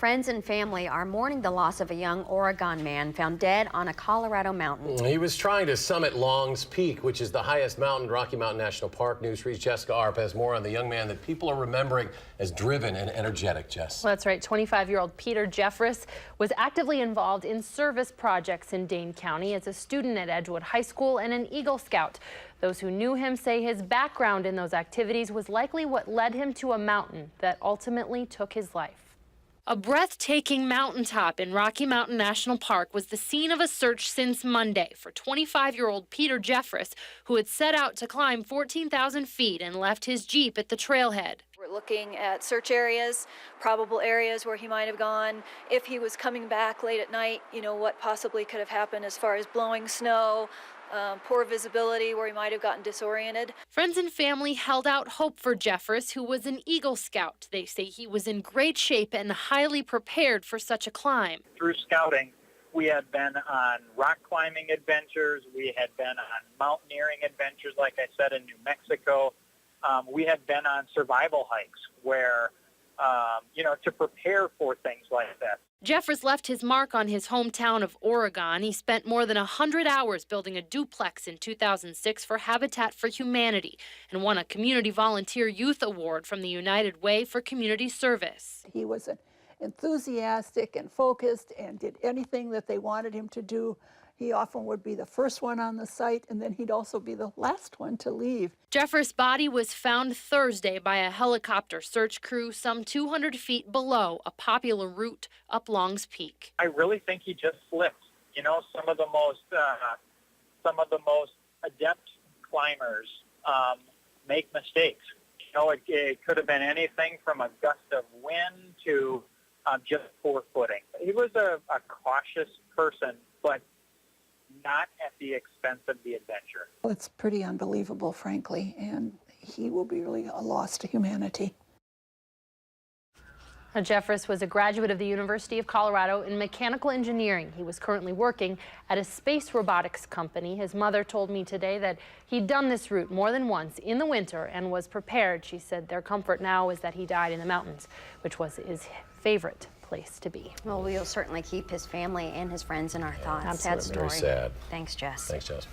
Friends and family are mourning the loss of a young Oregon man found dead on a Colorado mountain. He was trying to summit Long's Peak, which is the highest mountain, Rocky Mountain National Park. News 3's Jessica Arp has more on the young man that people are remembering as driven and energetic, Jess. Well, that's right. 25-year-old Peter Jeffress was actively involved in service projects in Dane County as a student at Edgewood High School and an Eagle Scout. Those who knew him say his background in those activities was likely what led him to a mountain that ultimately took his life. A breathtaking mountaintop in Rocky Mountain National Park was the scene of a search since Monday for 25-year-old Peter Jeffress, who had set out to climb 14,000 feet and left his Jeep at the trailhead. We're looking at search areas, probable areas where he might have gone. If he was coming back late at night, what possibly could have happened as far as blowing snow, poor visibility where he might have gotten disoriented. Friends and family held out hope for Jeffress, who was an Eagle Scout. They say he was in great shape and highly prepared for such a climb. Through scouting, we had been on rock climbing adventures. We had been on mountaineering adventures, like I said, in New Mexico. We had been on survival hikes where, to prepare for things like that. Jeffress left his mark on his hometown of Oregon. He spent more than 100 hours building a duplex in 2006 for Habitat for Humanity and won a Community Volunteer Youth Award from the United Way for community service. He was enthusiastic and focused and did anything that they wanted him to do. He often would be the first one on the site, and then he'd also be the last one to leave. Jeffress' body was found Thursday by a helicopter search crew some 200 feet below a popular route up Long's Peak. I really think he just slipped. Some of the most adept climbers make mistakes. It could have been anything from a gust of wind to just poor footing. He was a cautious person, but not at the expense of the adventure. Well, it's pretty unbelievable, frankly, and he will be really a loss to humanity. Jeffress was a graduate of the University of Colorado in mechanical engineering. He was currently working at a space robotics company. His mother told me today that he'd done this route more than once in the winter and was prepared. She said their comfort now is that he died in the mountains, which was his favorite place to be. Well, we'll certainly keep his family and his friends in our thoughts. Absolutely. Sad story. Very sad. Thanks, Jess. Thanks, Jess.